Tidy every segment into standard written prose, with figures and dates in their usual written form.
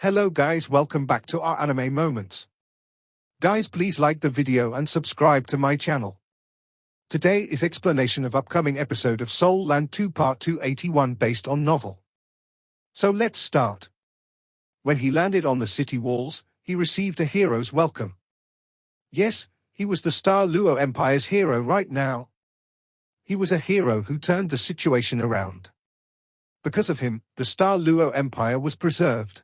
Hello guys, welcome back to our anime moments. Guys, please like the video and subscribe to my channel. Today is explanation of upcoming episode of Soul Land 2 Part 281 based on novel. So let's start. When he landed on the city walls, he received a hero's welcome. Yes, he was the Star Luo Empire's hero right now. He was a hero who turned the situation around. Because of him, the Star Luo Empire was preserved.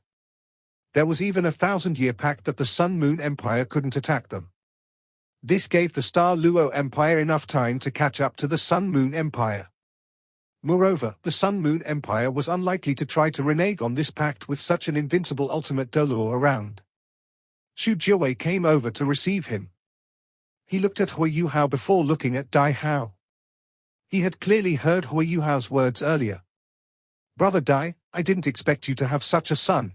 There was even a 1,000-year pact that the Sun Moon Empire couldn't attack them. This gave the Star Luo Empire enough time to catch up to the Sun Moon Empire. Moreover, the Sun Moon Empire was unlikely to try to renege on this pact with such an invincible ultimate Doluo around. Xu Jiawei came over to receive him. He looked at Hui Yuhao before looking at Dai Hao. He had clearly heard Hui Yuhao's words earlier. "Brother Dai, I didn't expect you to have such a son."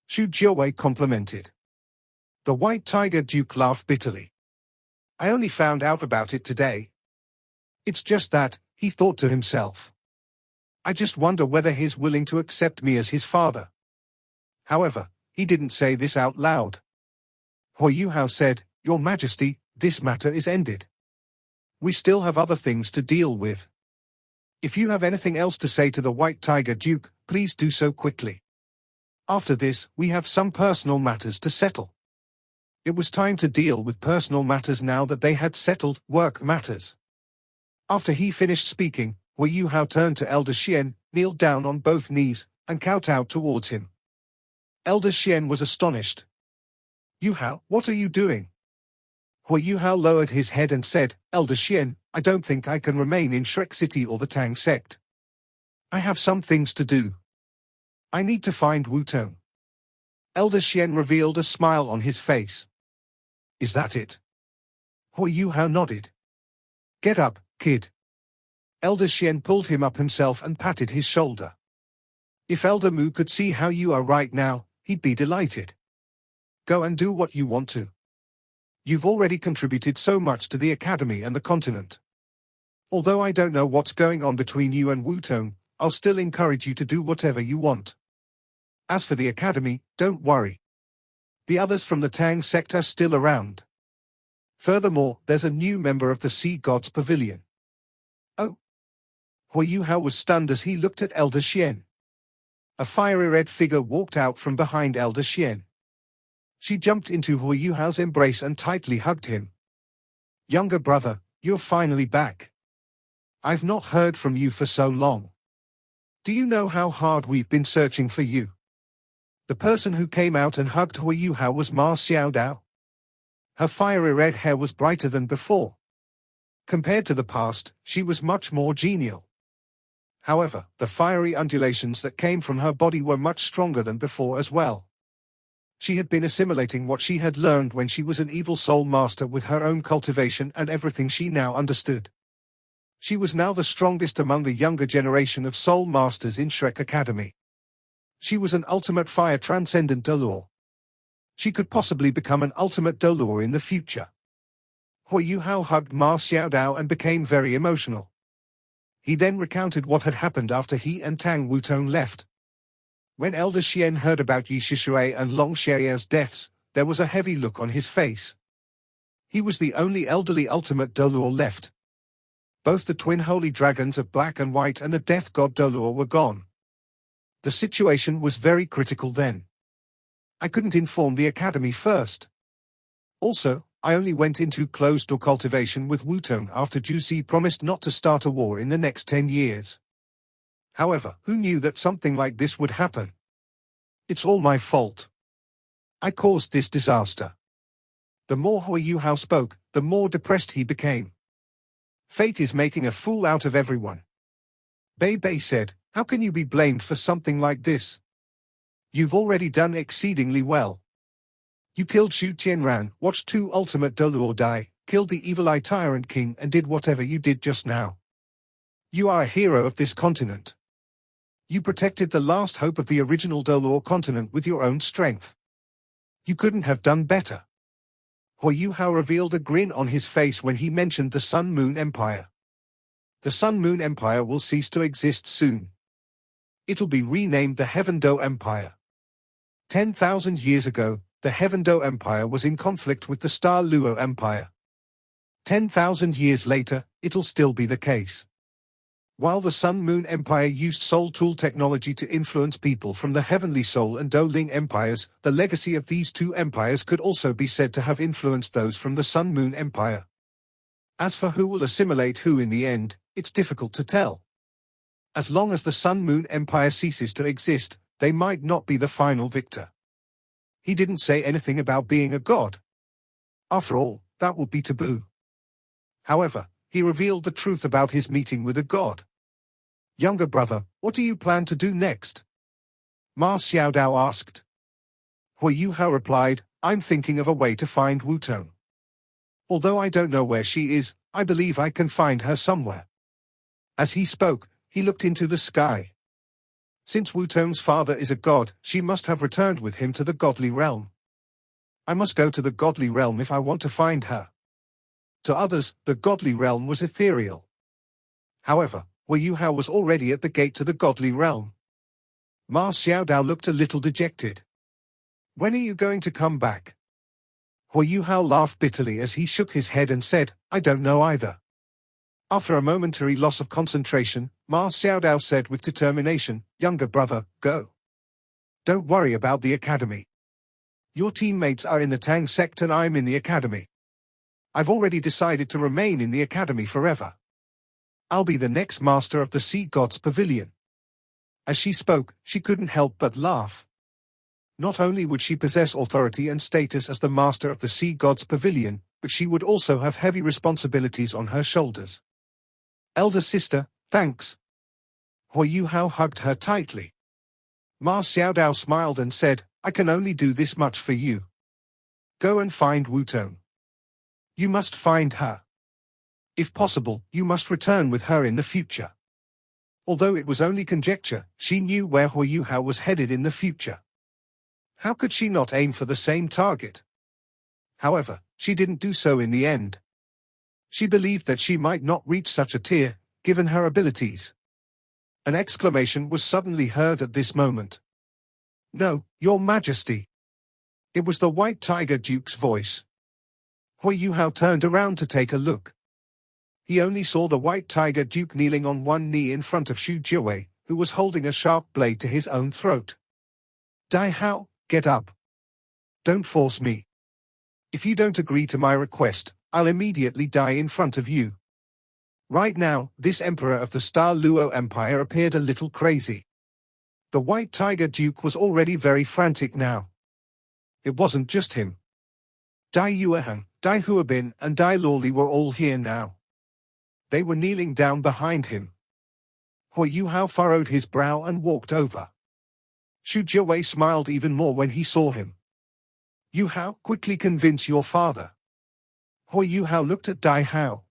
Xu Jiawei complimented. The White Tiger Duke laughed bitterly. "I only found out about it today." "It's just that," he thought to himself. "I just wonder whether he's willing to accept me as his father." However, he didn't say this out loud. Hui Yuhao said, "Your Majesty, this matter is ended. We still have other things to deal with. If you have anything else to say to the White Tiger Duke, please do so quickly. After this, we have some personal matters to settle." It was time to deal with personal matters now that they had settled work matters. After he finished speaking, Hui Yuhao turned to Elder Xian, kneeled down on both knees, and kowtowed towards him. Elder Xian was astonished. "Yuhao, what are you doing?" Hui Yuhao lowered his head and said, "Elder Xian, I don't think I can remain in Shrek City or the Tang sect. I have some things to do. I need to find Wutong." Elder Xian revealed a smile on his face. "Is that it?" Hui Yuhao nodded. "Get up, kid." Elder Xian pulled him up himself and patted his shoulder. "If Elder Mu could see how you are right now, he'd be delighted. Go and do what you want to. You've already contributed so much to the Academy and the continent. Although I don't know what's going on between you and Wutong, I'll still encourage you to do whatever you want. As for the Academy, don't worry. The others from the Tang sect are still around. Furthermore, there's a new member of the Sea Gods Pavilion." "Oh?" Hui Yuhao was stunned as he looked at Elder Xian. A fiery red figure walked out from behind Elder Xian. She jumped into Hui Yuhao's embrace and tightly hugged him. "Younger brother, you're finally back. I've not heard from you for so long. Do you know how hard we've been searching for you?" The person who came out and hugged Hui Yuhao was Ma Xiaodao. Her fiery red hair was brighter than before. Compared to the past, she was much more genial. However, the fiery undulations that came from her body were much stronger than before as well. She had been assimilating what she had learned when she was an evil soul master with her own cultivation and everything she now understood. She was now the strongest among the younger generation of soul masters in Shrek Academy. She was an ultimate fire transcendent Doluo. She could possibly become an ultimate Doluo in the future. Hui Yuhao hugged Ma Xiaodao and became very emotional. He then recounted what had happened after he and Tang Wutong left. When Elder Xian heard about Yi Shishui and Long Xiao's deaths, there was a heavy look on his face. He was the only elderly ultimate Doluo left. Both the twin holy dragons of Black and White and the Death God Doluo were gone. The situation was very critical then. I couldn't inform the Academy first. Also, I only went into closed-door cultivation with Wutong after Juzi promised not to start a war in the next 10 years. However, who knew that something like this would happen? It's all my fault. I caused this disaster." The more Hui Yuhao spoke, the more depressed he became. "Fate is making a fool out of everyone." Bei Bei said, "How can you be blamed for something like this? You've already done exceedingly well. You killed Xu Tianran, watched two ultimate Doluo die, killed the Evil Eye Tyrant King and did whatever you did just now. You are a hero of this continent. You protected the last hope of the original Doluo continent with your own strength. You couldn't have done better." Hui Yuhao revealed a grin on his face when he mentioned the Sun Moon Empire. The Sun Moon Empire will cease to exist soon. It'll be renamed the Heaven Do Empire. 10,000 years ago, the Heaven Do Empire was in conflict with the Star Luo Empire. 10,000 years later, it'll still be the case. While the Sun Moon Empire used Soul Tool technology to influence people from the Heavenly Soul and Do Ling empires, the legacy of these two empires could also be said to have influenced those from the Sun Moon Empire. As for who will assimilate who in the end, it's difficult to tell. As long as the Sun Moon Empire ceases to exist, they might not be the final victor. He didn't say anything about being a god. After all, that would be taboo. However, he revealed the truth about his meeting with a god. Younger brother, what do you plan to do next? Ma Xiaodao asked. Hui Yuhao replied, I'm thinking of a way to find Wu Tong. Although I don't know where she is, I believe I can find her somewhere. As he spoke, he looked into the sky. Since Wu Tong's father is a god, she must have returned with him to the godly realm. I must go to the godly realm if I want to find her. To others, the godly realm was ethereal. However, Hui Yuhao was already at the gate to the godly realm. Ma Xiaodao looked a little dejected. When are you going to come back? Hui Yuhao laughed bitterly as he shook his head and said, I don't know either. After a momentary loss of concentration, Ma Xiaodao said with determination, Younger brother, go. Don't worry about the academy. Your teammates are in the Tang sect and I'm in the academy. I've already decided to remain in the academy forever. I'll be the next master of the Sea God's Pavilion. As she spoke, she couldn't help but laugh. Not only would she possess authority and status as the master of the Sea God's Pavilion, but she would also have heavy responsibilities on her shoulders. Elder sister, thanks. Hui Yuhao hugged her tightly. Ma Xiaodao smiled and said, I can only do this much for you. Go and find Wu Tong. You must find her. If possible, you must return with her in the future. Although it was only conjecture, she knew where Hui Yuhao was headed in the future. How could she not aim for the same target? However, she didn't do so in the end. She believed that she might not reach such a tier, given her abilities. An exclamation was suddenly heard at this moment. No, Your Majesty. It was the White Tiger Duke's voice. Hui Yuhao turned around to take a look. He only saw the White Tiger Duke kneeling on one knee in front of Xu Jiwei, who was holding a sharp blade to his own throat. Dai Hao, get up. Don't force me. If you don't agree to my request, I'll immediately die in front of you. Right now, this emperor of the Star Luo Empire appeared a little crazy. The White Tiger Duke was already very frantic now. It wasn't just him. Dai Yueheng, Dai Huabin, and Dai Lawli were all here now. They were kneeling down behind him. Hui Yuhao furrowed his brow and walked over. Xu Jiwei smiled even more when he saw him. Yuhao, quickly convince your father. Hui Yuhao looked at Dai Hao.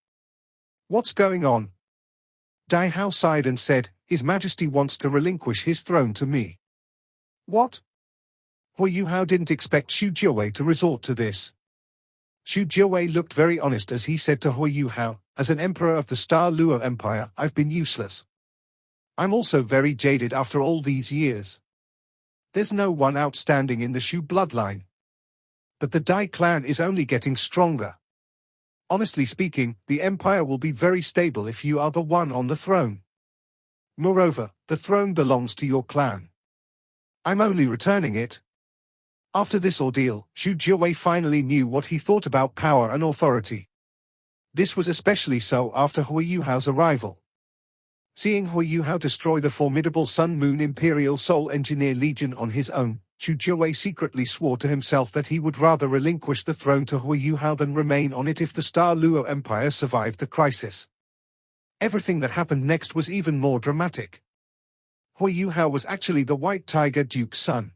What's going on? Dai Hao sighed and said, His Majesty wants to relinquish his throne to me. What? Hui Yuhao didn't expect Xu Jiwei to resort to this. Xu Jiwei looked very honest as he said to Hui Yuhao, as an emperor of the Star Luo Empire, I've been useless. I'm also very jaded after all these years. There's no one outstanding in the Xu bloodline. But the Dai clan is only getting stronger. Honestly speaking, the empire will be very stable if you are the one on the throne. Moreover, the throne belongs to your clan. I'm only returning it. After this ordeal, Xu Jiwei finally knew what he thought about power and authority. This was especially so after Hui Yuhao's arrival. Seeing Hui Yuhao destroy the formidable Sun Moon Imperial Soul Engineer Legion on his own, Xu Jiwei secretly swore to himself that he would rather relinquish the throne to Hui Yuhao than remain on it if the Star Luo Empire survived the crisis. Everything that happened next was even more dramatic. Hui Yuhao was actually the White Tiger Duke's son.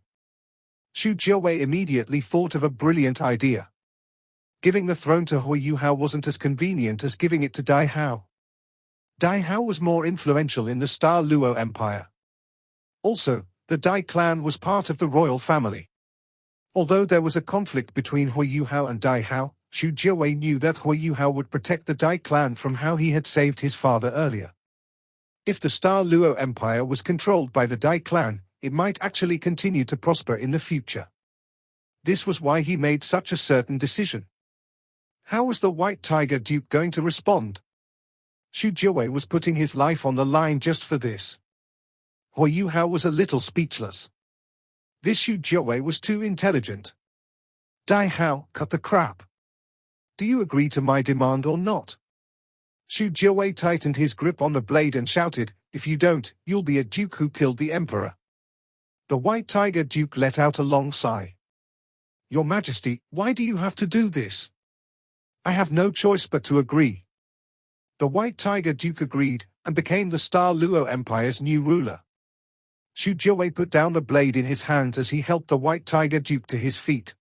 Xu Jiwei immediately thought of a brilliant idea. Giving the throne to Hui Yuhao wasn't as convenient as giving it to Dai Hao. Dai Hao was more influential in the Star Luo Empire. Also, the Dai clan was part of the royal family. Although there was a conflict between Hui Yuhao and Dai Hao, Xu Jiwei knew that Hui Yuhao would protect the Dai clan from how he had saved his father earlier. If the Star Luo Empire was controlled by the Dai clan, it might actually continue to prosper in the future. This was why he made such a certain decision. How was the White Tiger Duke going to respond? Xu Jiawei was putting his life on the line just for this. Hui Yuhao was a little speechless. This Xu Jiawei was too intelligent. Dai Hao, cut the crap. Do you agree to my demand or not? Xu Jiawei tightened his grip on the blade and shouted, if you don't, you'll be a duke who killed the emperor. The White Tiger Duke let out a long sigh. Your Majesty, why do you have to do this? I have no choice but to agree. The White Tiger Duke agreed, and became the Star Luo Empire's new ruler. Xu Jiawei put down the blade in his hands as he helped the White Tiger Duke to his feet.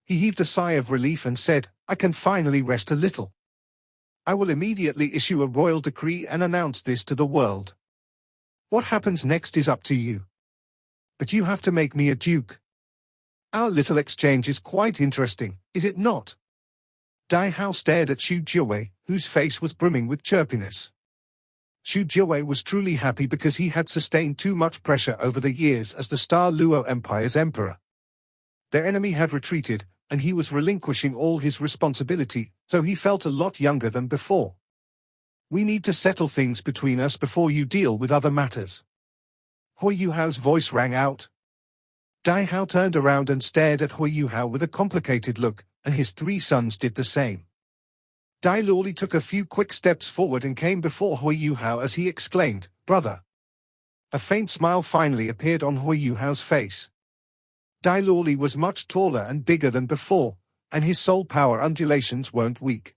He heaved a sigh of relief and said, I can finally rest a little. I will immediately issue a royal decree and announce this to the world. What happens next is up to you. But you have to make me a duke. Our little exchange is quite interesting, is it not? Dai Hao stared at Xu Jiawei, whose face was brimming with chirpiness. Xu Jiawei was truly happy because he had sustained too much pressure over the years as the Star Luo Empire's emperor. Their enemy had retreated, and he was relinquishing all his responsibility, so he felt a lot younger than before. We need to settle things between us before you deal with other matters. Hui Yuhao's voice rang out. Dai Hao turned around and stared at Hui Yuhao with a complicated look, and his three sons did the same. Dai Luoli took a few quick steps forward and came before Hui Yuhao as he exclaimed, Brother. A faint smile finally appeared on Hui Yuhao's face. Dai Luoli was much taller and bigger than before, and his soul power undulations weren't weak.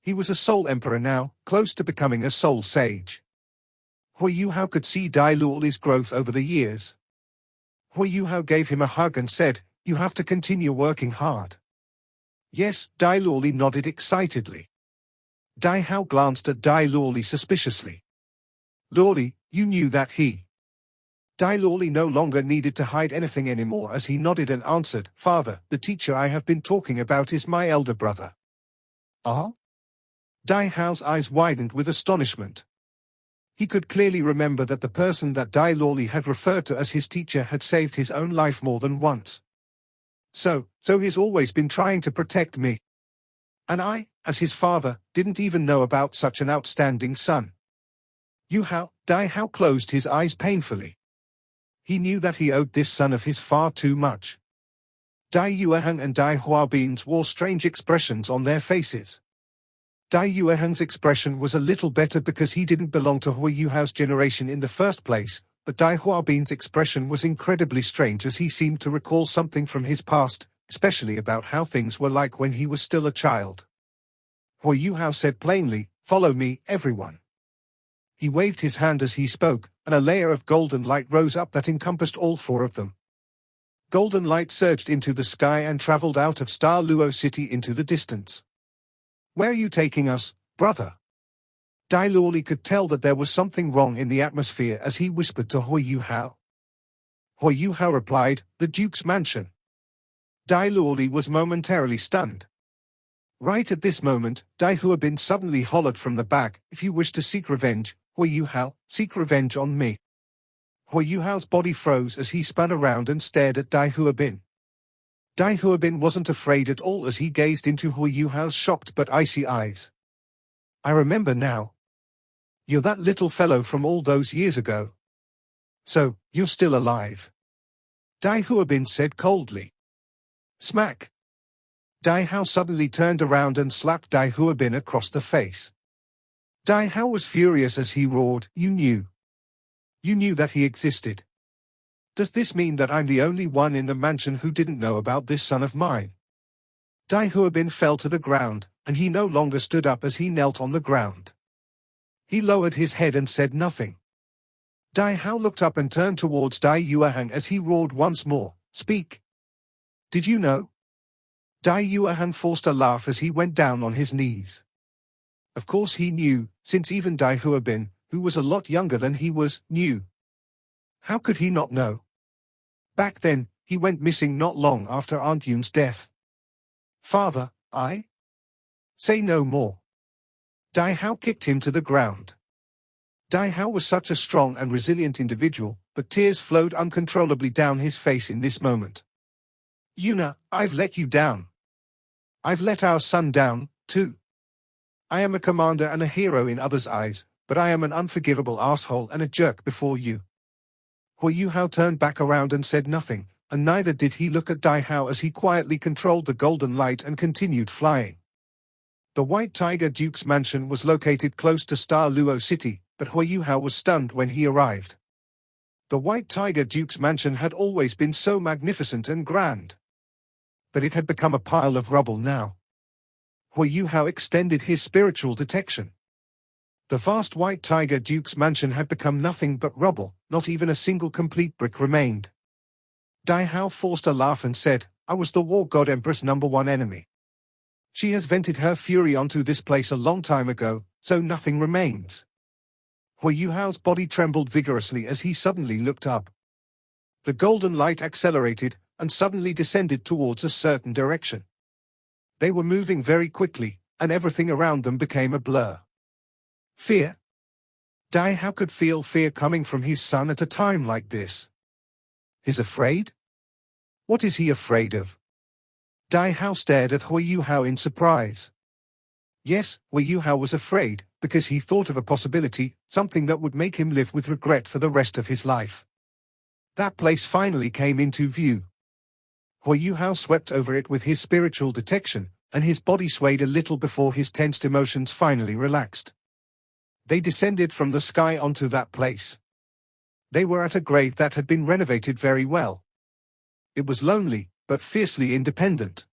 He was a soul emperor now, close to becoming a soul sage. Hui Yuhao could see Dai Luoli's growth over the years. Hui Yuhao gave him a hug and said, You have to continue working hard. Yes, Dai Luoli nodded excitedly. Dai Hao glanced at Dai Luoli suspiciously. Luoli, you knew that he... Dai Luoli no longer needed to hide anything anymore as he nodded and answered, Father, the teacher I have been talking about is my elder brother. Ah? Dai Hao's eyes widened with astonishment. He could clearly remember that the person that Dai Luoli had referred to as his teacher had saved his own life more than once. So he's always been trying to protect me. And I, as his father, didn't even know about such an outstanding son. Dai Hao closed his eyes painfully. He knew that he owed this son of his far too much. Dai Yueheng and Dai Huabin's wore strange expressions on their faces. Dai Yueheng's expression was a little better because he didn't belong to Hui Yuhao's generation in the first place, but Dai Huabin's expression was incredibly strange as he seemed to recall something from his past, especially about how things were like when he was still a child. Hui Yuhao said plainly, Follow me, everyone. He waved his hand as he spoke, and a layer of golden light rose up that encompassed all four of them. Golden light surged into the sky and traveled out of Star Luo City into the distance. Where are you taking us, brother? Dai Luoli could tell that there was something wrong in the atmosphere as he whispered to Hui Yuhao. Hui Yuhao replied, The Duke's mansion. Dai Luoli was momentarily stunned. Right at this moment, Dai Huabin suddenly hollered from the back, If you wish to seek revenge, Hui Yuhao, seek revenge on me. Hui Yuhao's body froze as he spun around and stared at Dai Huabin. Dai Huabin wasn't afraid at all as he gazed into Hui Yuhao's shocked but icy eyes. I remember now. You're that little fellow from all those years ago. So, you're still alive. Dai Huabin said coldly. Smack. Dai Hao suddenly turned around and slapped Dai Huabin across the face. Dai Hao was furious as he roared, You knew. You knew that he existed. Does this mean that I'm the only one in the mansion who didn't know about this son of mine? Dai Huabin fell to the ground, and he no longer stood up as he knelt on the ground. He lowered his head and said nothing. Dai Hao looked up and turned towards Dai Yueheng as he roared once more, Speak. Did you know? Dai Yueheng forced a laugh as he went down on his knees. Of course he knew, since even Dai Huabin, who was a lot younger than he was, knew. How could he not know? Back then, he went missing not long after Aunt Yun's death. Father, I? Say no more. Dai Hao kicked him to the ground. Dai Hao was such a strong and resilient individual, but tears flowed uncontrollably down his face in this moment. Yuna, I've let you down. I've let our son down, too. I am a commander and a hero in others' eyes, but I am an unforgivable asshole and a jerk before you. Hui Yuhao turned back around and said nothing, and neither did he look at Dai Hao as he quietly controlled the golden light and continued flying. The White Tiger Duke's mansion was located close to Star Luo City, but Hui Yuhao was stunned when he arrived. The White Tiger Duke's mansion had always been so magnificent and grand. But it had become a pile of rubble now. Hui Yuhao extended his spiritual detection. The vast White Tiger Duke's mansion had become nothing but rubble, not even a single complete brick remained. Dai Hao forced a laugh and said, I was the War God Empress' #1 enemy. She has vented her fury onto this place a long time ago, so nothing remains. Hui Yuhao's body trembled vigorously as he suddenly looked up. The golden light accelerated, and suddenly descended towards a certain direction. They were moving very quickly, and everything around them became a blur. Fear? Dai Hao could feel fear coming from his son at a time like this. He's afraid? What is he afraid of? Dai Hao stared at Hui Yuhao in surprise. Yes, Hui Yuhao was afraid, because he thought of a possibility, something that would make him live with regret for the rest of his life. That place finally came into view. Hui Yuhao swept over it with his spiritual detection, and his body swayed a little before his tensed emotions finally relaxed. They descended from the sky onto that place. They were at a grave that had been renovated very well. It was lonely, but fiercely independent.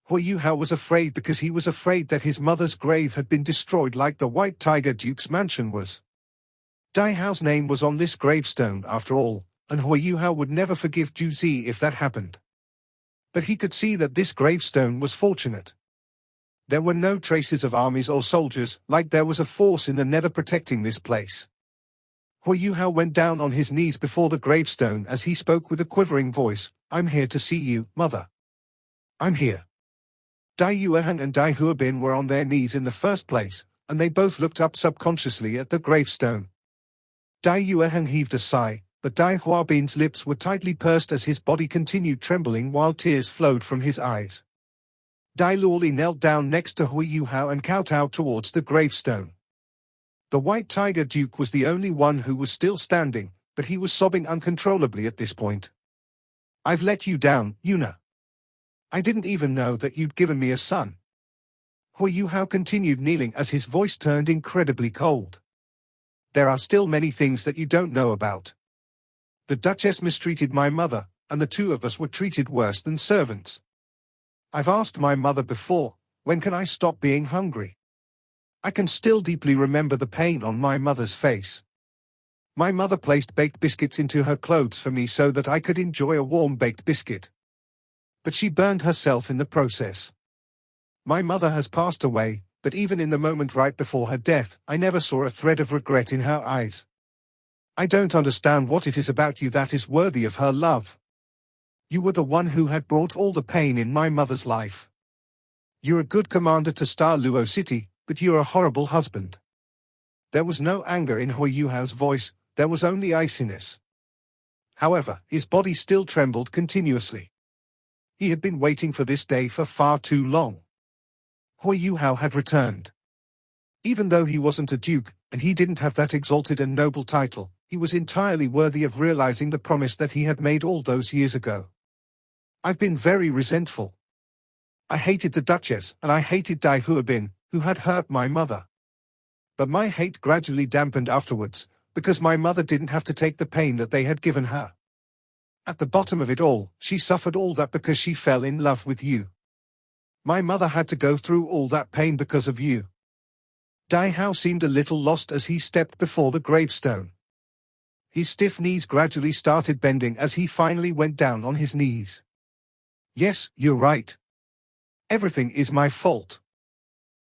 Hui Yuhao was afraid because he was afraid that his mother's grave had been destroyed like the White Tiger Duke's mansion was. Dai Hao's name was on this gravestone after all, and Hui Yuhao would never forgive Ju Zi if that happened. But he could see that this gravestone was fortunate. There were no traces of armies or soldiers, like there was a force in the nether protecting this place. Hui Yuhao went down on his knees before the gravestone as he spoke with a quivering voice, I'm here to see you, mother. I'm here. Dai Yueheng and Dai Huabin were on their knees in the first place, and they both looked up subconsciously at the gravestone. Dai Yueheng heaved a sigh, but Dai Huabin's lips were tightly pursed as his body continued trembling while tears flowed from his eyes. Dai Luoli knelt down next to Hui Yuhao and kowtowed towards the gravestone. The White Tiger Duke was the only one who was still standing, but he was sobbing uncontrollably at this point. I've let you down, Yuna. I didn't even know that you'd given me a son. Hui Yuhao continued kneeling as his voice turned incredibly cold. There are still many things that you don't know about. The Duchess mistreated my mother, and the two of us were treated worse than servants. I've asked my mother before, when can I stop being hungry? I can still deeply remember the pain on my mother's face. My mother placed baked biscuits into her clothes for me so that I could enjoy a warm baked biscuit. But she burned herself in the process. My mother has passed away, but even in the moment right before her death, I never saw a thread of regret in her eyes. I don't understand what it is about you that is worthy of her love. You were the one who had brought all the pain in my mother's life. You're a good commander to Star Luo City, but you're a horrible husband. There was no anger in Hui Yuhao's voice, there was only iciness. However, his body still trembled continuously. He had been waiting for this day for far too long. Hui Yuhao had returned. Even though he wasn't a duke, and he didn't have that exalted and noble title, he was entirely worthy of realizing the promise that he had made all those years ago. I've been very resentful. I hated the Duchess, and I hated Dai Huabin, who had hurt my mother. But my hate gradually dampened afterwards, because my mother didn't have to take the pain that they had given her. At the bottom of it all, she suffered all that because she fell in love with you. My mother had to go through all that pain because of you. Dai Hao seemed a little lost as he stepped before the gravestone. His stiff knees gradually started bending as he finally went down on his knees. Yes, you're right. Everything is my fault.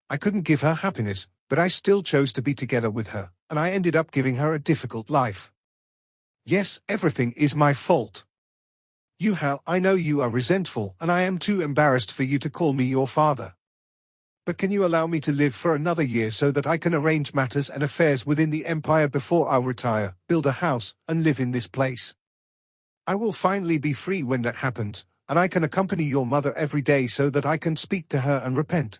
I couldn't give her happiness, but I still chose to be together with her, and I ended up giving her a difficult life. Yes, everything is my fault. Yuhao, I know you are resentful, and I am too embarrassed for you to call me your father. But can you allow me to live for another year so that I can arrange matters and affairs within the empire before I retire, build a house, and live in this place? I will finally be free when that happens, and I can accompany your mother every day so that I can speak to her and repent.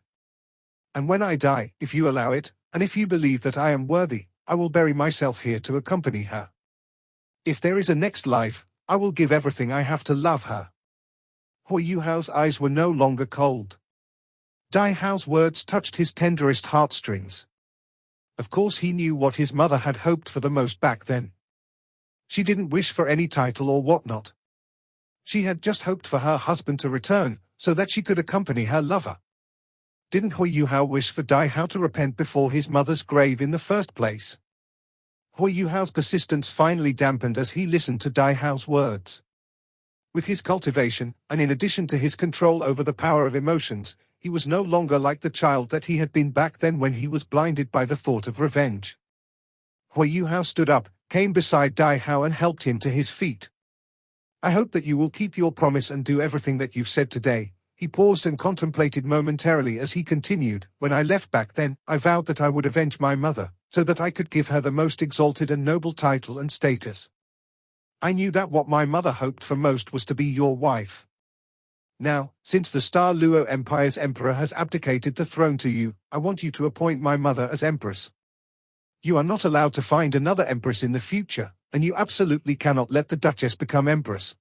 And when I die, if you allow it, and if you believe that I am worthy, I will bury myself here to accompany her. If there is a next life, I will give everything I have to love her. Hui Yuhao's eyes were no longer cold. Dai Hao's words touched his tenderest heartstrings. Of course he knew what his mother had hoped for the most back then. She didn't wish for any title or whatnot. She had just hoped for her husband to return, so that she could accompany her lover. Didn't Hui Yuhao wish for Dai Hao to repent before his mother's grave in the first place? Hui Yuhao's persistence finally dampened as he listened to Dai Hao's words. With his cultivation, and in addition to his control over the power of emotions, he was no longer like the child that he had been back then when he was blinded by the thought of revenge. Hui Yuhao stood up, came beside Dai Hao and helped him to his feet. I hope that you will keep your promise and do everything that you've said today. He paused and contemplated momentarily as he continued. When I left back then, I vowed that I would avenge my mother, so that I could give her the most exalted and noble title and status. I knew that what my mother hoped for most was to be your wife. Now, since the Star Luo Empire's emperor has abdicated the throne to you, I want you to appoint my mother as empress. You are not allowed to find another empress in the future, and you absolutely cannot let the Duchess become empress.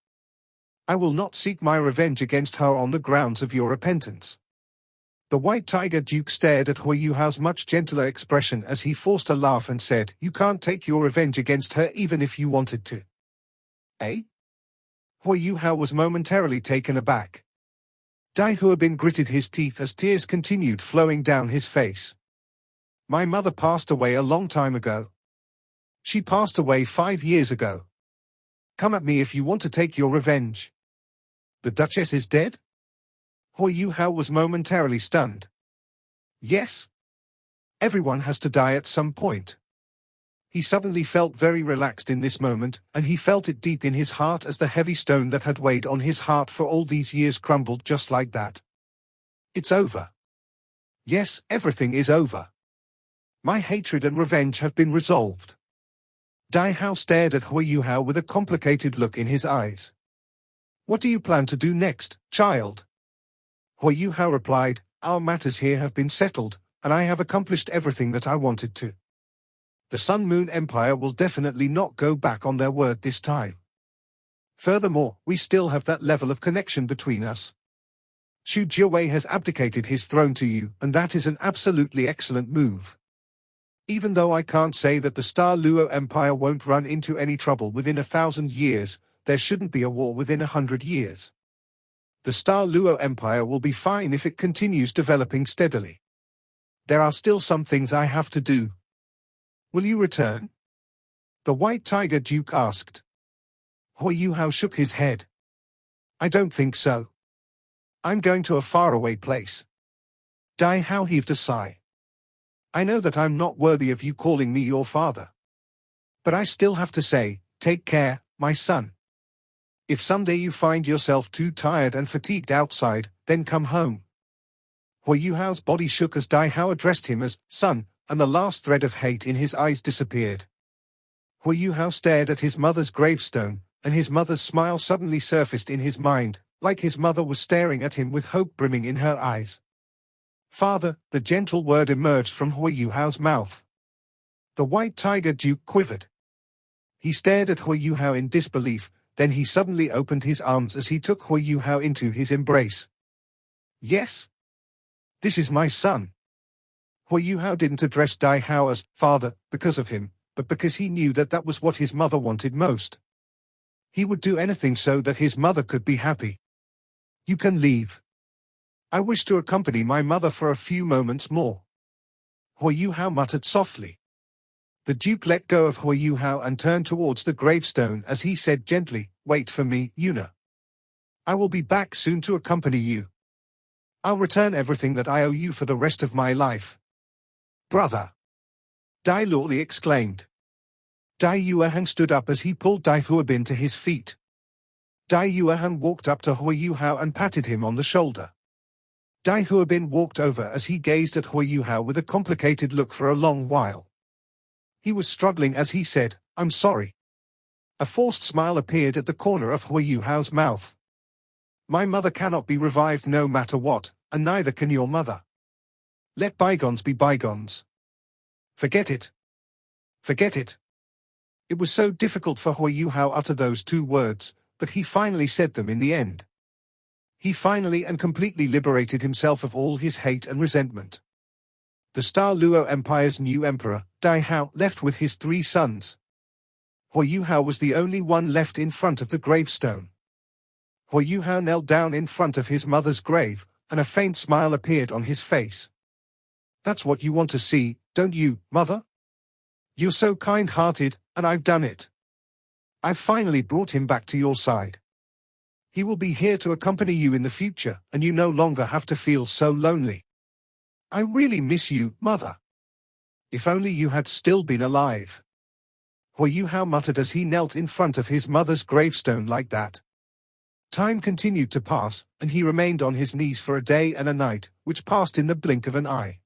I will not seek my revenge against her on the grounds of your repentance. The White Tiger Duke stared at Hui Yuhao's much gentler expression as he forced a laugh and said, You can't take your revenge against her even if you wanted to. Eh? Hui Yuhao was momentarily taken aback. Dai Huabin gritted his teeth as tears continued flowing down his face. My mother passed away a long time ago. She passed away 5 years ago. Come at me if you want to take your revenge. The Duchess is dead? Hui Yuhao was momentarily stunned. Yes. Everyone has to die at some point. He suddenly felt very relaxed in this moment, and he felt it deep in his heart as the heavy stone that had weighed on his heart for all these years crumbled just like that. It's over. Yes, everything is over. My hatred and revenge have been resolved. Dai Hao stared at Hui Yuhao with a complicated look in his eyes. What do you plan to do next, child? Hui Yuhao replied, Our matters here have been settled, and I have accomplished everything that I wanted to. The Sun Moon Empire will definitely not go back on their word this time. Furthermore, we still have that level of connection between us. Xu Jiawei has abdicated his throne to you, and that is an absolutely excellent move. Even though I can't say that the Star Luo Empire won't run into any trouble within 1,000 years, there shouldn't be a war within 100 years. The Star Luo Empire will be fine if it continues developing steadily. There are still some things I have to do. Will you return? The White Tiger Duke asked. Hui Yuhao shook his head. I don't think so. I'm going to a faraway place. Dai Hao heaved a sigh. I know that I'm not worthy of you calling me your father. But I still have to say, take care, my son. If someday you find yourself too tired and fatigued outside, then come home. Hui Yuhao's body shook as Dai Hao addressed him as son, and the last thread of hate in his eyes disappeared. Hui Yuhao stared at his mother's gravestone, and his mother's smile suddenly surfaced in his mind, like his mother was staring at him with hope brimming in her eyes. Father, the gentle word emerged from Hui Yuhao's mouth. The White Tiger Duke quivered. He stared at Hui Yuhao in disbelief, then he suddenly opened his arms as he took Hui Yuhao into his embrace. Yes. This is my son. Hui Yuhao didn't address Dai Hao as father because of him, but because he knew that that was what his mother wanted most. He would do anything so that his mother could be happy. You can leave. I wish to accompany my mother for a few moments more. Hui Yuhao muttered softly. The Duke let go of Hui Yuhao and turned towards the gravestone as he said gently, Wait for me, Yuna. I will be back soon to accompany you. I'll return everything that I owe you for the rest of my life. Brother! Dai Luoli exclaimed. Dai Yueheng stood up as he pulled Dai Huabin to his feet. Dai Yueheng walked up to Hui Yuhao and patted him on the shoulder. Dai Huabin walked over as he gazed at Hui Yuhao with a complicated look for a long while. He was struggling as he said, "I'm sorry." A forced smile appeared at the corner of Hui Yuhao's mouth. "My mother cannot be revived no matter what, and neither can your mother. Let bygones be bygones. Forget it. Forget it." It was so difficult for Hui Yuhao utter those two words, but he finally said them in the end. He finally and completely liberated himself of all his hate and resentment. The Star Luo Empire's new emperor, Dai Hao, left with his 3 sons. Hui Yuhao was the only one left in front of the gravestone. Hui Yuhao knelt down in front of his mother's grave, and a faint smile appeared on his face. "That's what you want to see, don't you, mother? You're so kind-hearted, and I've done it. I've finally brought him back to your side. He will be here to accompany you in the future, and you no longer have to feel so lonely. I really miss you, mother. If only you had still been alive." Hui Yuhao muttered as he knelt in front of his mother's gravestone like that. Time continued to pass, and he remained on his knees for a day and a night, which passed in the blink of an eye.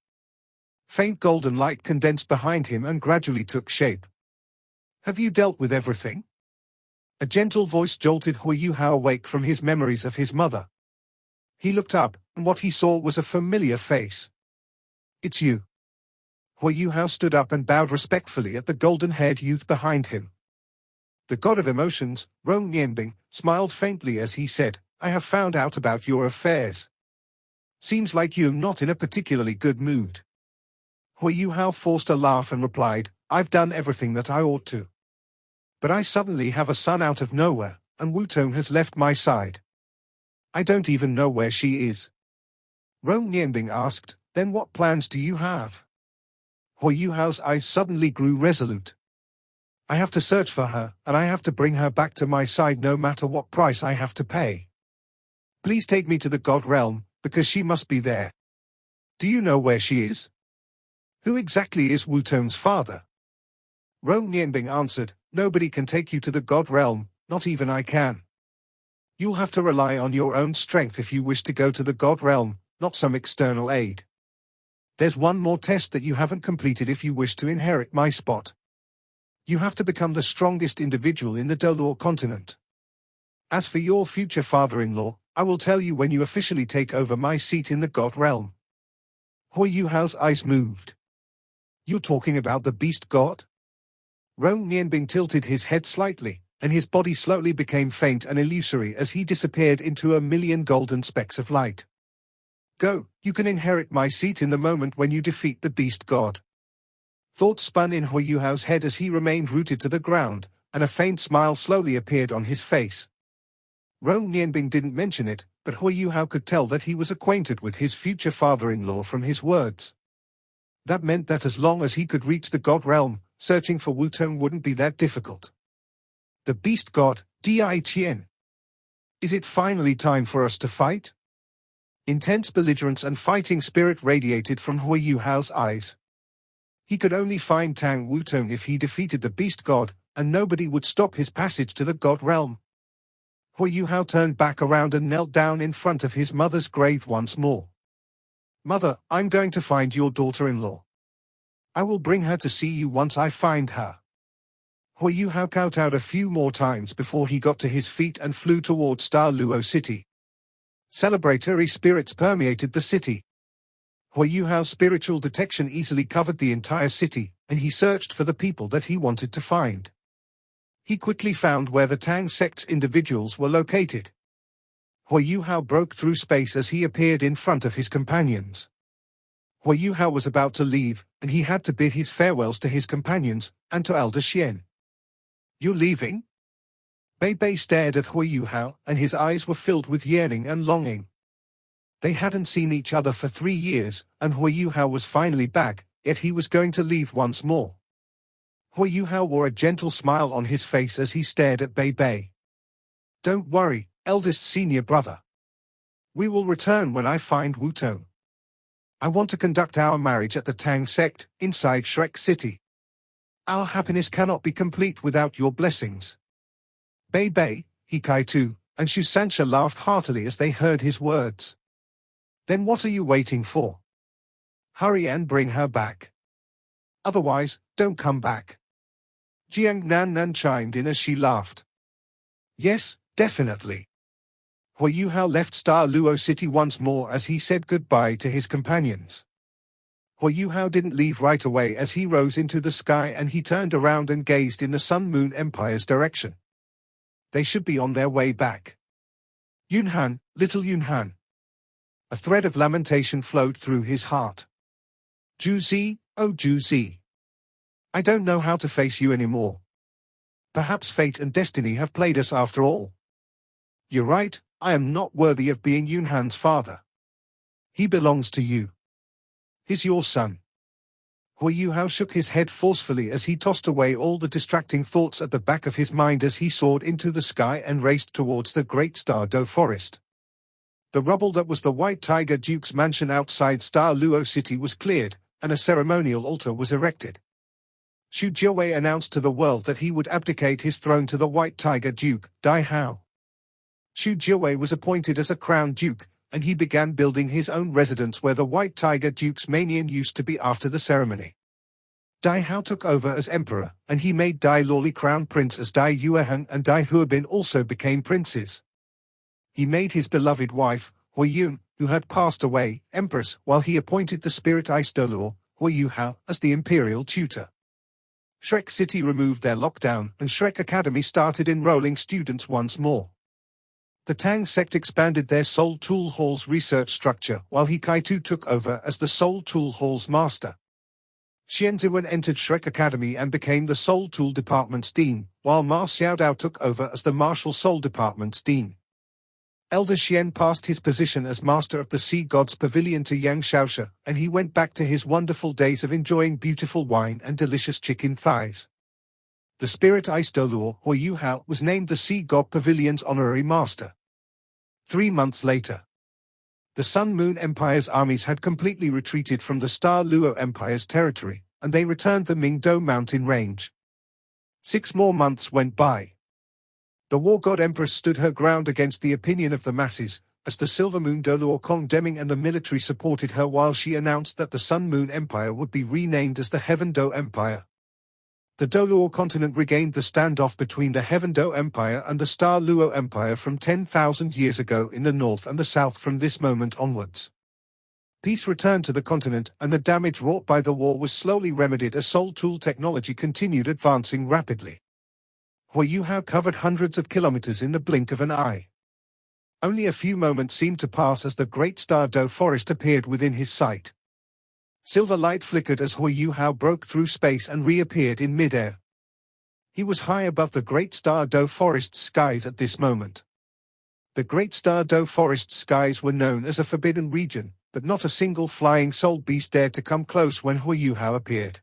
Faint golden light condensed behind him and gradually took shape. "Have you dealt with everything?" A gentle voice jolted Hui Yuhao awake from his memories of his mother. He looked up, and what he saw was a familiar face. "It's you." Hui Yuhao stood up and bowed respectfully at the golden-haired youth behind him. The god of emotions, Rong Nianbing, smiled faintly as he said, "I have found out about your affairs. Seems like you're not in a particularly good mood." Hui Yuhao forced a laugh and replied, "I've done everything that I ought to. But I suddenly have a son out of nowhere, and Wu Tong has left my side. I don't even know where she is." Rong Nianbing asked, "Then what plans do you have?" Hui Yuhao's eyes suddenly grew resolute. "I have to search for her, and I have to bring her back to my side no matter what price I have to pay. Please take me to the God Realm, because she must be there." "Do you know where she is?" "Who exactly is Wu Tong's father?" Rong Nianbing answered, "Nobody can take you to the God Realm, not even I can. You'll have to rely on your own strength if you wish to go to the God Realm, not some external aid. There's one more test that you haven't completed if you wish to inherit my spot. You have to become the strongest individual in the Dolor continent. As for your future father-in-law, I will tell you when you officially take over my seat in the God Realm." Hui Yuhao's eyes moved. "You're talking about the beast god?" Rong Nianbing tilted his head slightly, and his body slowly became faint and illusory as he disappeared into a million golden specks of light. "Go, you can inherit my seat in the moment when you defeat the beast god." Thoughts spun in Hui Yuhao's head as he remained rooted to the ground, and a faint smile slowly appeared on his face. Rong Nianbing didn't mention it, but Hui Yuhao could tell that he was acquainted with his future father-in-law from his words. That meant that as long as he could reach the God Realm, searching for Wu Tong wouldn't be that difficult. The beast god, Di Qian. Is it finally time for us to fight? Intense belligerence and fighting spirit radiated from Hui Yuhao's eyes. He could only find Tang Wu Tong if he defeated the beast god, and nobody would stop his passage to the God Realm. Hui Yuhao turned back around and knelt down in front of his mother's grave once more. "Mother, I'm going to find your daughter-in-law. I will bring her to see you once I find her." Hui Yuhao kowtowed a few more times before he got to his feet and flew toward Star Luo City. Celebratory spirits permeated the city. Hui Yuhao's spiritual detection easily covered the entire city, and he searched for the people that he wanted to find. He quickly found where the Tang sect's individuals were located. Hui Yuhao broke through space as he appeared in front of his companions. Hui Yuhao was about to leave, and he had to bid his farewells to his companions, and to Elder Xian. "You're leaving?" Bei Bei stared at Hui Yuhao, and his eyes were filled with yearning and longing. They hadn't seen each other for 3 years, and Hui Yuhao was finally back, yet he was going to leave once more. Hui Yuhao wore a gentle smile on his face as he stared at Bei Bei. "Don't worry, eldest senior brother. We will return when I find Wu Tong. I want to conduct our marriage at the Tang sect, inside Shrek City. Our happiness cannot be complete without your blessings." Bei Bei, He Kai Tu, and Shu Sancha laughed heartily as they heard his words. Then what are you waiting for? Hurry and bring her back. Otherwise, don't come back. Jiang Nan chimed in as she laughed. Yes, definitely. Hu Yuhao left Star Luo City once more as he said goodbye to his companions. Hu Yuhao didn't leave right away as he rose into the sky and he turned around and gazed in the Sun Moon Empire's direction. They should be on their way back. Yunhan, little Yunhan. A thread of lamentation flowed through his heart. Juzi, oh Juzi. I don't know how to face you anymore. Perhaps fate and destiny have played us after all. You're right, I am not worthy of being Yunhan's father. He belongs to you. He's your son. Hu Yuhao shook his head forcefully as he tossed away all the distracting thoughts at the back of his mind as he soared into the sky and raced towards the great Star Do forest. The rubble that was the White Tiger Duke's mansion outside Star Luo City was cleared, and a ceremonial altar was erected. Xu Jiawei announced to the world that he would abdicate his throne to the White Tiger Duke, Dai Hao. Xu Jiawei was appointed as a crown duke, and he began building his own residence where the White Tiger Duke's minion used to be after the ceremony. Dai Hao took over as emperor, and he made Dai Lawli crown prince as Dai Yueheng and Dai Huobin also became princes. He made his beloved wife, Hu Yun, who had passed away, empress, while he appointed the spirit Aistoluo, Hu Yuhao, as the imperial tutor. Shrek City removed their lockdown, and Shrek Academy started enrolling students once more. The Tang sect expanded their Soul Tool Hall's research structure, while He Kaitu took over as the Soul Tool Hall's master. Xian Ziwen entered Shrek Academy and became the Soul Tool Department's dean, while Ma Xiaodao took over as the Martial Soul Department's dean. Elder Xian passed his position as master of the Sea God's Pavilion to Yang Shaosha, and he went back to his wonderful days of enjoying beautiful wine and delicious chicken thighs. The spirit Aistoluo, Hu Yuhao, was named the Sea God Pavilion's honorary master. 3 months later, the Sun Moon Empire's armies had completely retreated from the Star Luo Empire's territory, and they returned the Mingdo mountain range. 6 more months went by. The War God Empress stood her ground against the opinion of the masses, as the Silver Moon Doluo Kong Deming and the military supported her while she announced that the Sun Moon Empire would be renamed as the Heaven Do Empire. The Doluo continent regained the standoff between the Heaven Do Empire and the Star Luo Empire from 10,000 years ago in the north and the south from this moment onwards. Peace returned to the continent and the damage wrought by the war was slowly remedied as Soul Tool technology continued advancing rapidly. Hu Yuhao covered hundreds of kilometers in the blink of an eye. Only a few moments seemed to pass as the great Star Do forest appeared within his sight. Silver light flickered as Hu Yuhao broke through space and reappeared in midair. He was high above the great Star Do forest's skies at this moment. The great Star Do forest's skies were known as a forbidden region, but not a single flying soul beast dared to come close when Hu Yuhao appeared.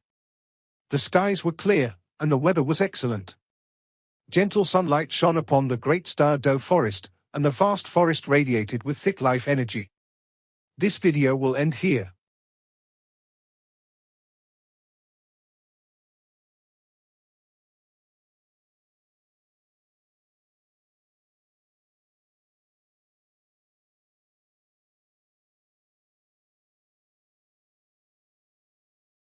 The skies were clear, and the weather was excellent. Gentle sunlight shone upon the great Star Do forest, and the vast forest radiated with thick life energy. This video will end here.